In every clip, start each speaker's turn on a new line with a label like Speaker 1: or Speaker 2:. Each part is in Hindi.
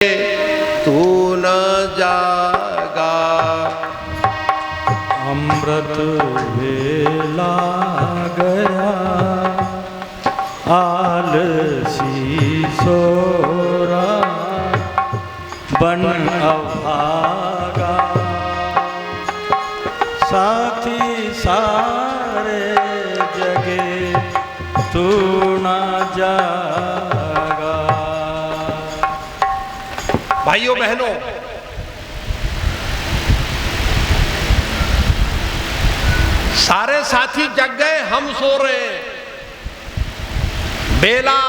Speaker 1: तू न जागा
Speaker 2: अमृत वेला गया आलसी सोरा बन अभागा साथी सारे जगे तू न जागा।
Speaker 1: भाइयों बहनों, सारे साथी जग गए, हम सो रहे हैं। बेला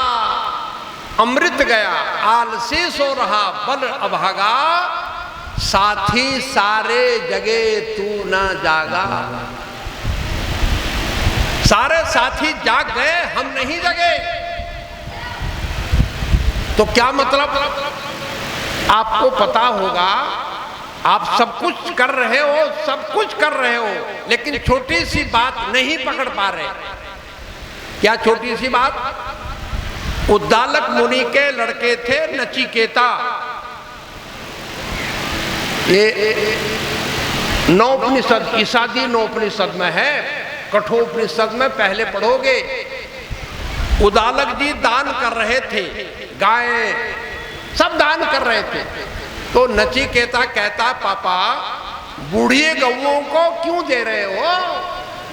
Speaker 1: अमृत गया, आलसी सो रहा बन अभागा, साथी सारे जगे तू ना जागा। सारे साथी जाग गए, हम नहीं जगे। तो क्या मतलब? आपको पता होगा, आप सब कुछ कर रहे हो, सब कुछ कर रहे हो, लेकिन छोटी सी बात नहीं पकड़ पा रहे। क्या छोटी सी बात? उद्दालक मुनि के लड़के थे नचिकेता। ये नौपनिषद, ईसादी नौपनिषद में है, कठोपनिषद में पहले पढ़ोगे। उद्दालक जी दान कर रहे थे, गाय सब दान कर रहे थे। तो नचिकेता कहता, पापा बूढ़ी गऊओं को क्यों दे रहे हो?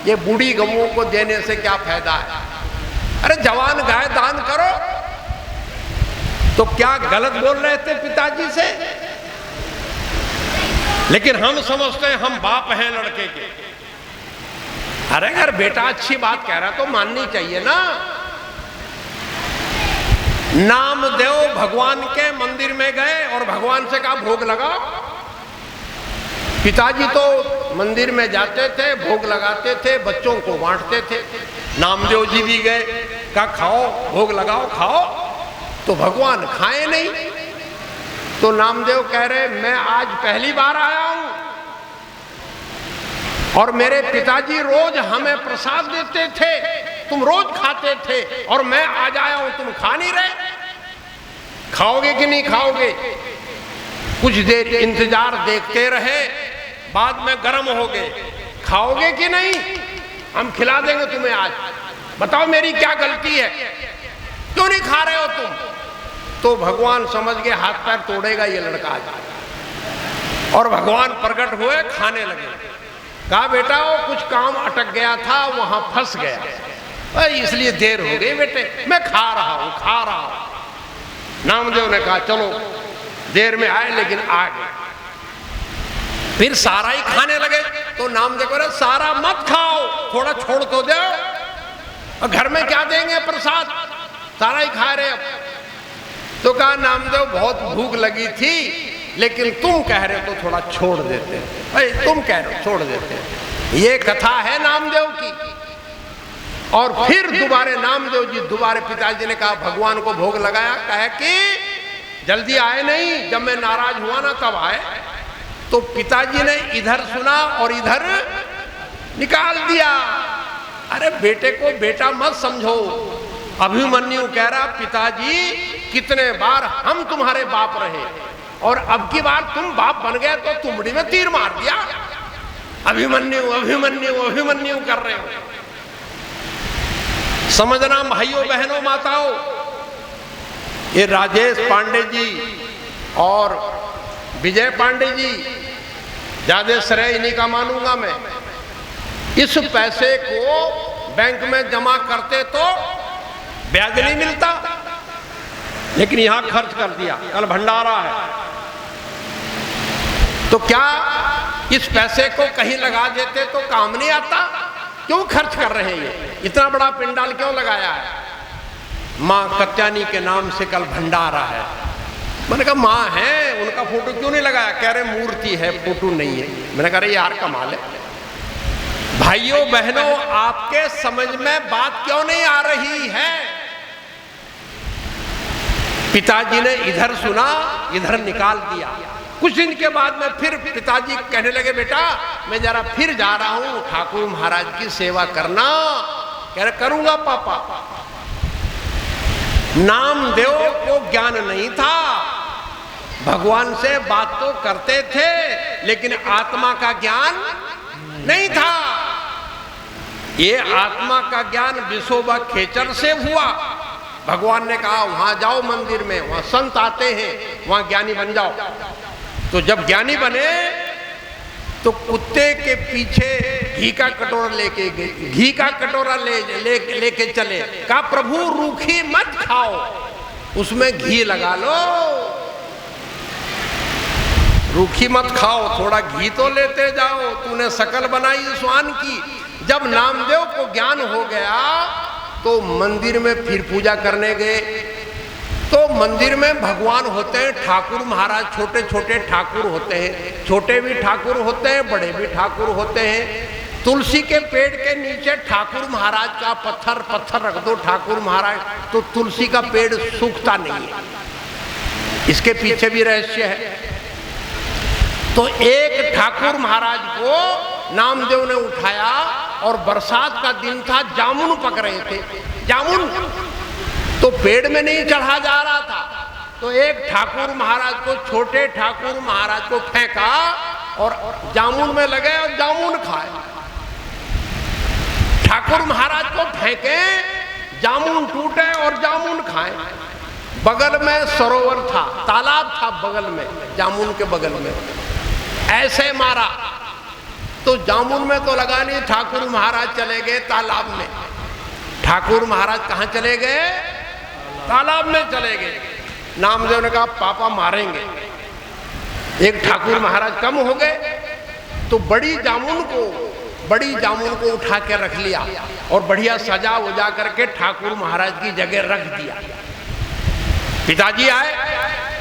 Speaker 1: ये बूढ़ी गऊओं को देने से क्या फायदा है? अरे जवान गाय दान करो। तो क्या गलत बोल रहे थे पिताजी से? लेकिन हम समझते हैं हम बाप हैं लड़के के। अरे अगर बेटा अच्छी बात कह रहा है तो माननी चाहिए ना। नामदेव भगवान के मंदिर में गए और भगवान से कहा भोग लगाओ। पिताजी तो मंदिर में जाते थे, भोग लगाते थे, बच्चों को बांटते थे। नामदेव जी भी गए, कहा खाओ, भोग लगाओ, खाओ। तो भगवान खाए नहीं। तो नामदेव कह रहे, मैं आज पहली बार आया हूं और मेरे पिताजी रोज हमें प्रसाद देते थे, तुम रोज खाते थे, और मैं आज आया हूं, तुम खा नहीं रहे। खाओगे कि नहीं खाओगे? कुछ देर इंतजार देखते रहे, बाद में गर्म हो गए। खाओगे कि नहीं? हम खिला देंगे तुम्हें आज। बताओ मेरी क्या गलती है, क्यों नहीं खा रहे हो तुम? तो भगवान समझ गए हाथ पैर तोड़ेगा ये लड़का आज। और भगवान प्रकट हुए, खाने लगे। कहा बेटा वो कुछ काम अटक गया था, वहां फंस गया, इसलिए देर हो गई बेटे, मैं खा रहा हूं। नामदेव ने कहा चलो, देर में आए लेकिन आ गए। फिर सारा ही खाने लगे। तो नामदेव कह रहे सारा मत खाओ, थोड़ा छोड़ तो दो, और घर में क्या देंगे प्रसाद, सारा ही खा रहे अब। तो कहा नामदेव बहुत भूख लगी थी, लेकिन तुम कह रहे हो तो थोड़ा छोड़ देते। भाई तुम कह रहे हो छोड़ देते। ये कथा है नामदेव की। और फिर दोबारे नामदेव जी दोबारे पिताजी ने कहा भगवान को भोग लगाया। कहे कि जल्दी आए नहीं, जब मैं नाराज हुआ ना तब आए। तो पिताजी ने इधर सुना और इधर निकाल दिया। अरे बेटे को बेटा मत समझो। अभिमन्यु कह रहा पिताजी कितने बार हम तुम्हारे बाप रहे, और अब की बार तुम बाप बन गए तो तुमड़ी में तीर मार दिया। अभिमन्यु अभिमन्यु अभिमन्यु कर रहे हो। समझना भाइयों बहनों माताओं, ये राजेश पांडे जी और विजय पांडे जी, ज्यादा श्रेय इन्हीं का मानूंगा मैं। इस पैसे को बैंक में जमा करते तो ब्याज नहीं मिलता, लेकिन यहां खर्च कर दिया। कल भंडारा है, तो क्या इस पैसे को कहीं लगा देते तो काम नहीं आता? क्यों खर्च कर रहे हैं? ये इतना बड़ा पिंडाल क्यों लगाया है? मां कत्यानी के नाम से कल भंडारा है। मैंने कहा मां है, उनका फोटो क्यों नहीं लगाया? कह रहे मूर्ति है, फोटो नहीं है। मैंने कहा यार कमाल है। भाइयों बहनों, आपके समझ में बात क्यों नहीं आ रही है? पिताजी ने इधर सुना, इधर निकाल दिया। कुछ दिन के बाद में फिर पिताजी कहने लगे बेटा मैं जरा फिर जा रहा हूं ठाकुर महाराज की सेवा करना। कह रहे करूंगा पापा। नामदेव को ज्ञान नहीं था भगवान से बात तो करते थे लेकिन आत्मा का ज्ञान नहीं था। ये आत्मा का ज्ञान विशोबा खेचर से हुआ। भगवान ने कहा वहां जाओ मंदिर में, वहां संत आते हैं, वहां ज्ञानी बन जाओ। तो जब ज्ञानी बने तो कुत्ते के पीछे घी का कटोरा लेके गए, घी का कटोरा लेके चले। कहा प्रभु रूखी मत खाओ, उसमें घी लगा लो। रूखी मत खाओ, थोड़ा घी तो लेते जाओ, तूने शकल बनाई स्वान की। जब नामदेव को ज्ञान हो गया तो मंदिर में फिर पूजा करने गए। तो मंदिर में भगवान होते हैं ठाकुर महाराज, छोटे छोटे ठाकुर होते हैं, छोटे भी ठाकुर होते हैं, बड़े भी ठाकुर होते हैं। तुलसी के पेड़ के नीचे ठाकुर महाराज का पत्थर रख दो ठाकुर महाराज, तो तुलसी का पेड़ सूखता नहीं है। इसके पीछे भी रहस्य है। तो एक ठाकुर महाराज को नामदेव ने उठाया और बरसात का दिन था, जामुन पक रहे थे, जामुन तो पेड़ में नहीं चढ़ा जा रहा था। तो एक ठाकुर महाराज को, छोटे ठाकुर महाराज को फेंका और जामुन में लगे और जामुन खाए। ठाकुर महाराज को फेंके, जामुन टूटे और जामुन खाए। बगल में सरोवर था, तालाब था बगल में, जामुन के बगल में। ऐसे मारा तो जामुन में तो लगा नहीं, ठाकुर महाराज चले गए तालाब में। ठाकुर महाराज कहाँ चले गए? तालाब में चले गए। नामदेव ने कहा पापा मारेंगे। एक ठाकुर महाराज कम हो गए तो बड़ी जामुन को उठा के रख लिया और बढ़िया सजा उजा करके ठाकुर महाराज की जगह रख दिया। पिताजी आए,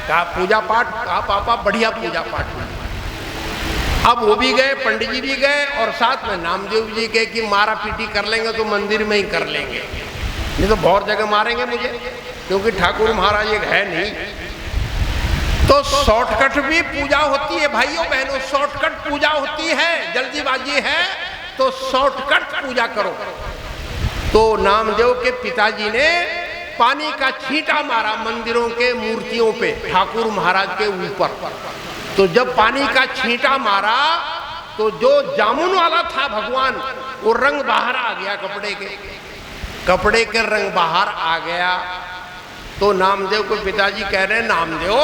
Speaker 1: कहा पूजा पाठ, कहा पापा बढ़िया पूजा पाठ हुआ। अब वो भी गए, पंडित जी भी गए और साथ में नामदेव जी के कि मारा पीटी कर लेंगे तो मंदिर में ही कर लेंगे, नहीं तो बहुत जगह मारेंगे मुझे, क्योंकि ठाकुर महाराज एक है नहीं। तो शॉर्टकट भी पूजा होती है भाइयों बहनों, शॉर्टकट पूजा होती है। जल्दीबाजी है तो शॉर्टकट पूजा करो। तो नामदेव के पिताजी ने पानी का छींटा मारा मंदिरों के मूर्तियों पे, ठाकुर महाराज के ऊपर। तो जब पानी का छींटा मारा तो जो जामुन वाला था भगवान, वो रंग बाहर आ गया, कपड़े के रंग बाहर आ गया। तो नामदेव को पिताजी कह रहे हैं नामदेव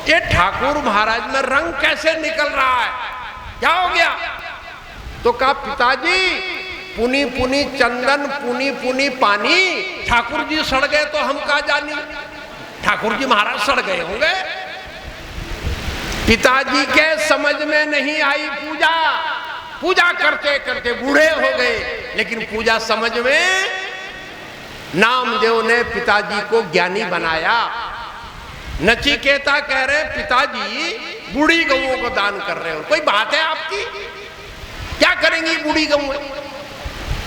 Speaker 1: ये ठाकुर महाराज में रंग कैसे निकल रहा है, क्या हो गया? तो कहा पिताजी पुनी पुनी चंदन, पुनी पुनी पानी, ठाकुर जी सड़ गए तो हम कहा जानी, ठाकुर जी महाराज सड़ गए होंगे। पिताजी के समझ में नहीं आई पूजा करते करते बूढ़े हो गए, लेकिन पूजा समझ में। नामदेव ने पिताजी को ज्ञानी बनाया। नचिकेता कह रहे पिताजी बूढ़ी गऊओं को दान कर रहे हो, कोई बात है आपकी? क्या करेंगी बूढ़ी गऊएं?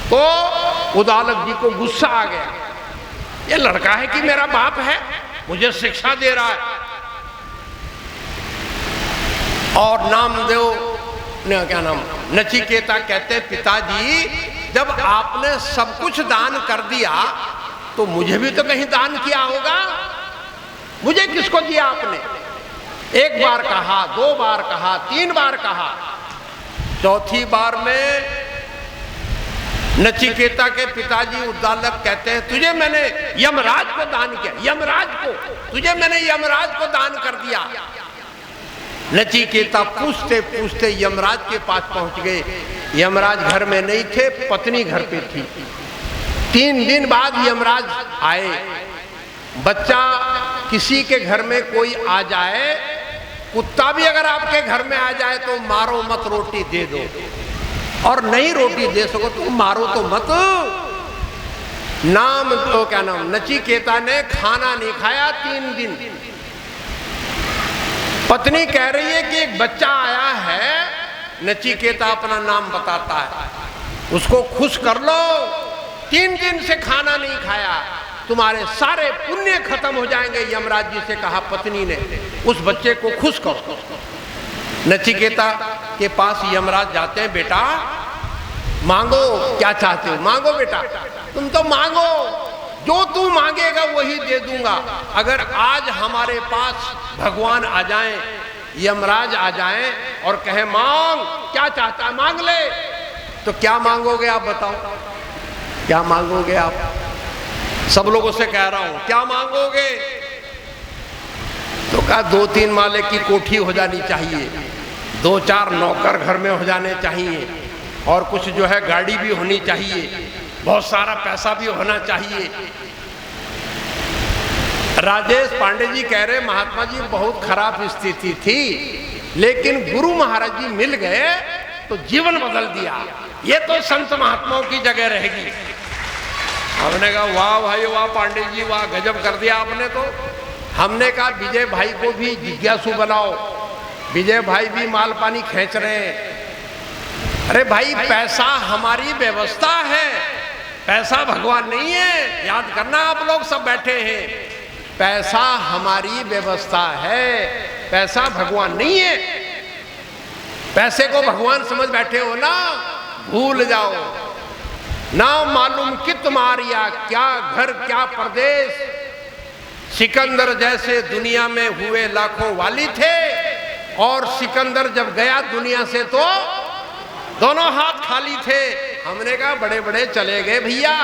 Speaker 1: तो उदालक जी को गुस्सा आ गया, ये लड़का है कि मेरा बाप है, मुझे शिक्षा दे रहा है। और नामदेव ने क्या नाम, नचिकेता कहते पिताजी जब आपने सब कुछ दान कर दिया तो मुझे भी तो कहीं दान किया होगा, मुझे किसको दिया आपने? एक बार कहा, दो बार कहा, तीन बार कहा। चौथी बार में नचिकेता के पिताजी उद्दालक कहते हैं तुझे मैंने यमराज को दान किया, यमराज को, तुझे मैंने यमराज को दान कर दिया। नचिकेता पूछते पूछते यमराज के पास पहुंच गए। यमराज घर में नहीं थे, पत्नी घर पे थी। 3 दिन बाद यमराज आए। बच्चा किसी के घर में कोई आ जाए, कुत्ता भी अगर आपके घर में आ जाए तो मारो मत, रोटी दे दो, और नहीं रोटी दे सको तो मारो तो मत। नाम तो क्या नाम, नचिकेता ने खाना नहीं खाया 3 दिन। पत्नी कह रही है कि एक बच्चा आया है, नचिकेता अपना नाम बताता है, उसको खुश कर लो। 3 दिन से खाना नहीं खाया, तुम्हारे सारे पुण्य खत्म हो जाएंगे। यमराज जी से कहा पत्नी ने, उस बच्चे को खुश करो। नचिकेता के पास यमराज जाते हैं, बेटा मांगो क्या चाहते हो, मांगो बेटा, तुम तो मांगो। जो तू मांगेगा वही दे दूंगा। अगर आज हमारे पास भगवान आ जाएं, यमराज आ जाएं और कहे मांग, क्या चाहता है मांग ले, तो क्या मांगोगे आप बताओ? क्या मांगोगे आप? सब लोगों से कह रहा हूं, क्या मांगोगे? तो कहा 2-3 माले की कोठी हो जानी चाहिए, 2-4 नौकर घर में हो जाने चाहिए, और कुछ जो है गाड़ी भी होनी चाहिए, बहुत सारा पैसा भी होना चाहिए। राजेश पांडे जी कह रहे महात्मा जी बहुत खराब स्थिति थी, लेकिन गुरु महाराज जी मिल गए तो जीवन बदल दिया। ये तो संत महात्माओं की जगह रहेगी। हमने कहा वाह भाई वाह पांडे जी वाह, गजब कर दिया आपने तो। हमने कहा विजय भाई को भी जिज्ञासु बनाओ, विजय भाई भी माल पानी खींच रहे हैं। अरे भाई पैसा हमारी व्यवस्था है, पैसा भगवान नहीं है, याद करना आप लोग सब बैठे हैं। पैसा हमारी व्यवस्था है, पैसा भगवान नहीं है। पैसे को भगवान समझ बैठे हो ना, भूल जाओ ना। मालूम कित मारिया, क्या घर क्या परदेश, सिकंदर जैसे दुनिया में हुए लाखों वाली थे, और सिकंदर जब गया दुनिया से तो दोनों हाथ खाली थे। हमने कहा बड़े बड़े चले गए भैया,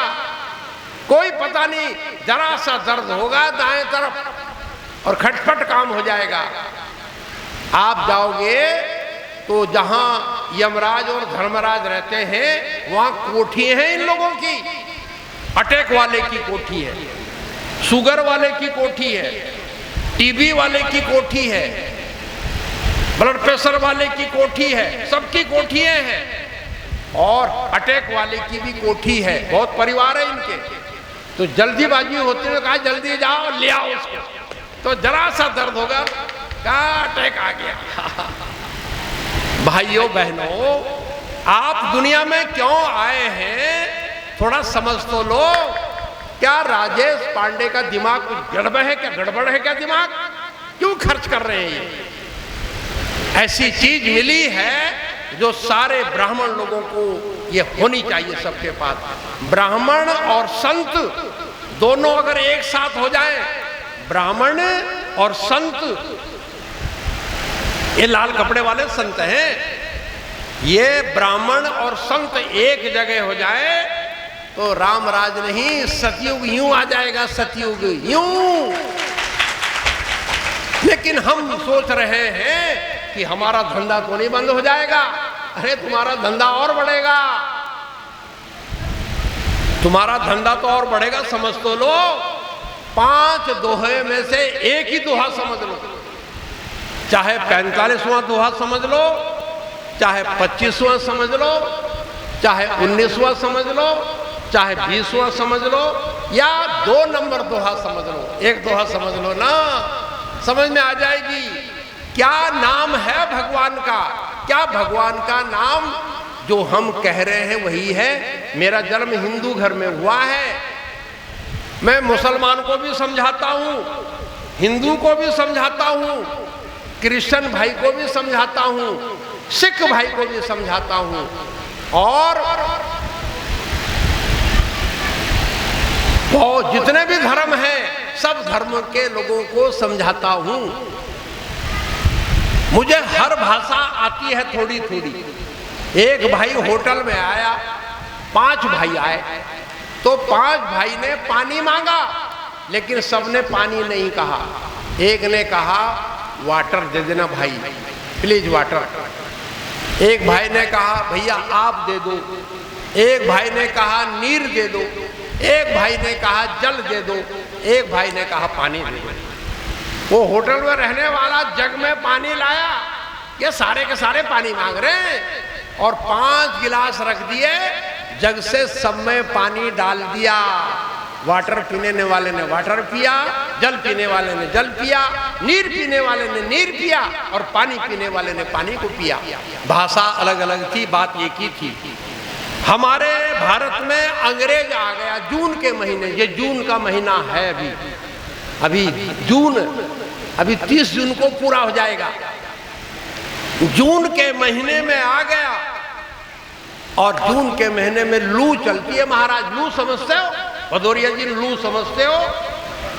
Speaker 1: कोई पता नहीं, जरा सा दर्द होगा दाएं तरफ और खटपट काम हो जाएगा। आप जाओगे तो जहां यमराज और धर्मराज रहते हैं वहां कोठी है इन लोगों की। अटैक वाले की कोठी है, शुगर वाले की कोठी है, टीबी वाले की कोठी है, ब्लड प्रेशर वाले की कोठी है, सबकी कोठियां हैं, और अटैक वाले की भी कोठी है। बहुत परिवार है इनके। तो जल्दीबाजी होती है, कहा जल्दी जाओ ले आओ उसको, तो जरा सा दर्द होगा, कहा अटैक आ गया। भाइयों बहनों, आप दुनिया में क्यों आए हैं थोड़ा समझ तो लो। क्या राजेश पांडे का दिमाग कुछ गड़बड़ है क्या? गड़बड़ है क्या दिमाग? क्यों खर्च कर रहे हैं ये? ऐसी चीज मिली है जो सारे ब्राह्मण लोगों को ये होनी चाहिए सबके पास। ब्राह्मण और संत दोनों अगर एक साथ हो जाए, ब्राह्मण और संत, ये लाल कपड़े वाले संत हैं, ये ब्राह्मण और संत एक जगह हो जाए तो राम राज नहीं सतयुग यूं आ जाएगा, सतयुग यूं। लेकिन हम सोच रहे हैं कि हमारा धंधा तो नहीं बंद हो जाएगा। अरे तुम्हारा धंधा और बढ़ेगा, तुम्हारा धंधा तो और बढ़ेगा। समझ तो लो, 5 दोहे में से एक ही दोहा समझ लो, चाहे 45वां दोहा समझ लो, चाहे 25वां समझ लो, चाहे 19वां समझ लो, चाहे 20वां समझ लो, या 2 नंबर दोहा समझ लो। एक दोहा समझ लो ना, समझ में आ जाएगी क्या नाम है भगवान का। क्या भगवान का नाम जो हम कह रहे हैं वही है। मेरा जन्म हिंदू घर में हुआ है, मैं मुसलमान को भी समझाता हूँ, हिंदू को भी समझाता हूँ, क्रिश्चियन भाई को भी समझाता हूँ, सिख भाई को भी समझाता हूँ, और जितने भी धर्म हैं सब धर्म के लोगों को समझाता हूँ। मुझे हर भाषा आती है थोड़ी थोड़ी। एक भाई होटल में आया, 5 भाई आए, तो 5 भाई ने पानी मांगा, लेकिन सबने पानी नहीं कहा। एक ने कहा वाटर दे देना भाई, प्लीज वाटर। एक भाई ने कहा भैया आप दे दो। एक भाई ने कहा नीर दे दो। एक भाई ने कहा जल दे दो। एक भाई ने कहा पानी दे दो। वो होटल में रहने वाला जग में पानी लाया, ये सारे के सारे पानी मांग रहे हैं, और 5 गिलास रख दिए, जग से सब में पानी डाल दिया। वाटर पीने वाले ने वाटर पिया, जल पीने वाले ने जल पिया, नीर पीने वाले ने नीर पिया, और पानी पीने वाले ने पानी को पिया। भाषा अलग अलग थी, बात एक ही थी। हमारे भारत में अंग्रेज आ गया जून के महीने, ये जून का महीना है अभी जून, अभी 30 जून को पूरा हो जाएगा। जून के महीने में आ गया, और जून के महीने में लू चलती है महाराज। लू समझते हो? भदौरिया जी लू समझते हो,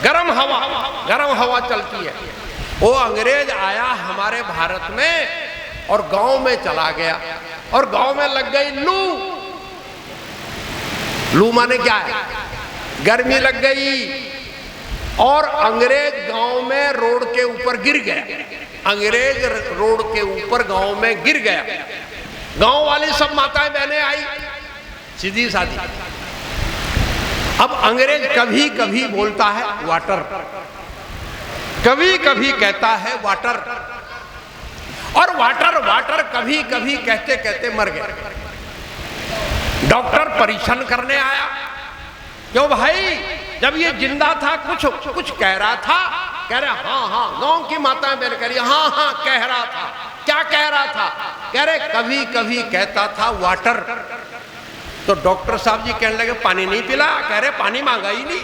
Speaker 1: गर्म हवा चलती है। वो अंग्रेज आया हमारे भारत में और गांव में चला गया और गांव में लग गई लू। लू माने क्या है? गर्मी लग गई और अंग्रेज गांव में रोड के ऊपर गिर गया। अंग्रेज रोड के ऊपर गांव में गिर गया। गांव वाली सब माताएं बहनें आई, सीधी सादी। अब अंग्रेज कभी कभी बोलता है वाटर, कभी कभी कहता है वाटर, और वाटर वाटर कभी कभी कहते कहते मर गया। डॉक्टर परीक्षण करने आया, क्यों भाई जब ये जिंदा था कुछ कह रहा था? कह रहे हाँ, गांव की माताएं बहन कह रही हाँ कह रहा था। क्या कह रहा था? कह रहे कभी कभी कहता था वाटर। तो डॉक्टर साहब जी कहने लगे पानी नहीं पिला? कह रहे पानी मांगा ही नहीं,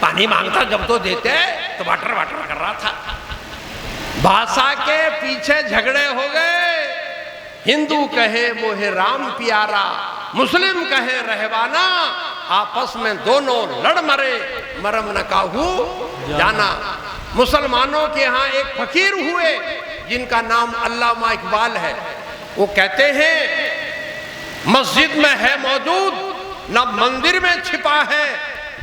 Speaker 1: पानी मांगता जब तो देते, तो वाटर वाटर कर रहा था। भाषा के पीछे झगड़े हो गए। हिंदू कहे मोहे राम प्यारा, मुस्लिम कहे रहवाना, आपस में दोनों लड़ मरे, मरम न काहू जाना। मुसलमानों के यहाँ एक फकीर हुए जिनका नाम अल्लामा इकबाल है। वो कहते हैं मस्जिद में है मौजूद, न मंदिर में छिपा है,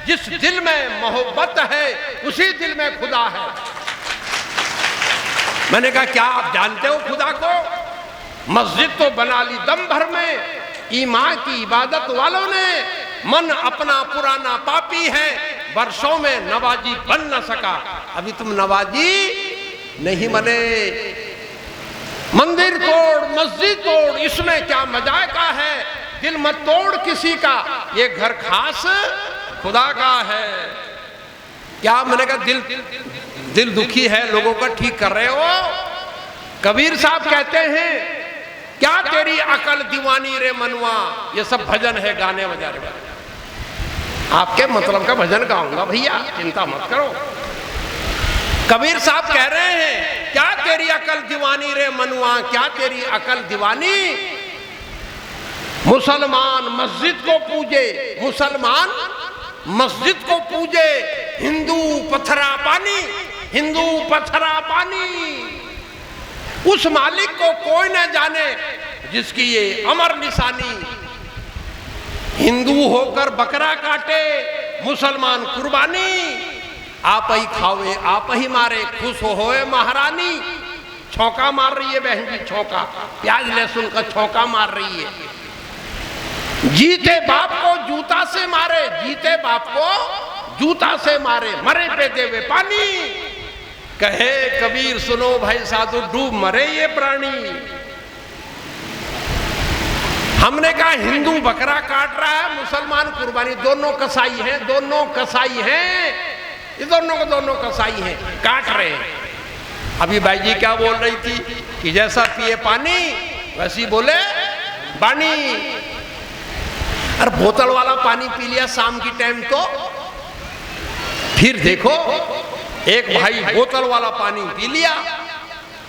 Speaker 1: जिस दिल में मोहब्बत है उसी दिल में खुदा है। मैंने कहा क्या आप जानते हो खुदा को? मस्जिद तो बना ली दम भर में, ईमान की इबादत वालों ने, मन अपना पुराना पापी है, वर्षों में नवाजी बन न सका। अभी तुम नवाजी नहीं बने। मंदिर तोड़ मस्जिद तोड़, इसमें क्या मजाका है? दिल मत तोड़ किसी का, ये घर खास खुदा का है। क्या मैंने कहा दिल दुखी है लोगों का, ठीक कर रहे हो? कबीर साहब कहते हैं क्या तेरी अकल दीवानी रे मनवा। ये सब भजन है, गाने बजाने वाले। आपके मतलब का भजन गाऊंगा भैया, चिंता मत करो। कबीर साहब कह रहे हैं क्या तेरी अकल दीवानी रे मनवा, क्या तेरी अकल दीवानी। मुसलमान मस्जिद को पूजे, मुसलमान मस्जिद को पूजे, हिंदू पत्थरा पानी, हिंदू पत्थरा पानी। उस मालिक को कोई न जाने जिसकी ये अमर निशानी। हिंदू होकर बकरा काटे, मुसलमान कुर्बानी, आप ही खावे आप ही मारे, खुश होए महारानी। छौका मार रही है बहन जी, छौका, प्याज लहसुन का छौका मार रही है। जीते बाप को जूता से मारे, जीते बाप को जूता से मारे, मरे पे देवे पानी। कहे कबीर सुनो भाई साधु, डूब मरे ये प्राणी। हमने कहा हिंदू बकरा काट रहा है, मुसलमान कुर्बानी, दोनों कसाई हैं, दोनों कसाई हैं, ये दोनों कसाई हैं, काट रहे हैं। अभी भाई जी क्या बोल रही थी कि जैसा पिए पानी वैसी बोले बानी। अरे बोतल वाला पानी पी लिया शाम की टाइम, तो फिर देखो एक भाई बोतल वाला पानी पी लिया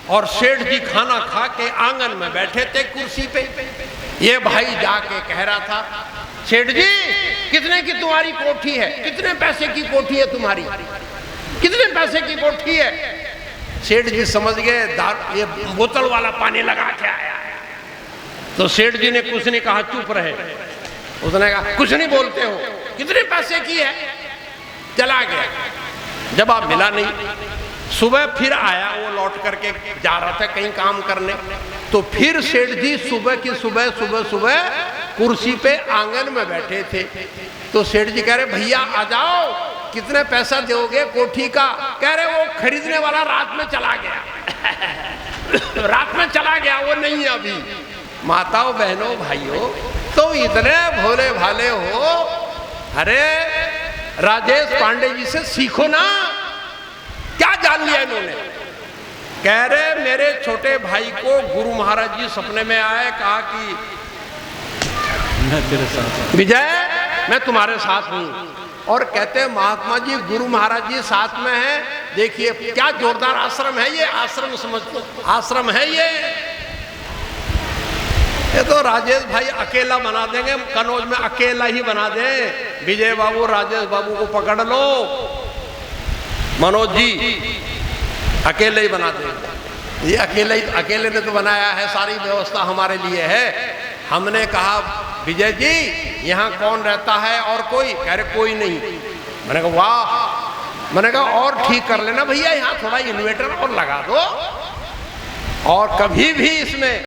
Speaker 1: और सेठ जी खाना खा के आंगन में बैठे थे कुर्सी पे। ये भाई जाके कह रहा था सेठ जी कितने की तुम्हारी कोठी है, कितने पैसे की कोठी है तुम्हारी, कितने पैसे की कोठी है। सेठ जी समझ गए ये बोतल वाला पानी लगा के आया है। तो सेठ जी ने कुछ नहीं कहा, चुप रहे। उसने कहा कुछ नहीं बोलते हो, कितने पैसे की है। चला गया, जवाब मिला नहीं। सुबह फिर आया, वो लौट करके जा रहा था कहीं काम करने। तो फिर सेठ जी सुबह की सुबह कुर्सी पे आंगन में बैठे थे। तो सेठ जी कह रहे भैया आ जाओ, कितने पैसा दोगे कोठी का। कह रहे वो खरीदने वाला रात में चला गया रात में चला गया, वो नहीं है अभी। माताओं बहनों भाइयों, तो इतने भोले भाले हो, अरे राजेश पांडे जी से सीखो ना, क्या जान लिया इन्होंने। कह रहे मेरे छोटे भाई को गुरु महाराज जी सपने में आए, कहा कि
Speaker 2: मैं तेरे साथ,
Speaker 1: विजय मैं तुम्हारे साथ हूं। और कहते महात्मा जी गुरु महाराज जी साथ में हैं, देखिए क्या जोरदार आश्रम है ये, आश्रम समझते आश्रम है ये तो राजेश भाई अकेला बना देंगे, कनौज में अकेला ही बना दें। विजय बाबू राजेश बाबू को पकड़ लो, मनोज जी अकेले ही बना दे। ये अकेले ने तो बनाया है, सारी व्यवस्था हमारे लिए है। हमने कहा विजय जी यहाँ कौन रहता है और कोई? कह रहे कोई नहीं। मैंने कहा वाह। मैंने कहा और ठीक कर लेना भैया, यहाँ थोड़ा इन्वर्टर और लगा दो और कभी भी इसमें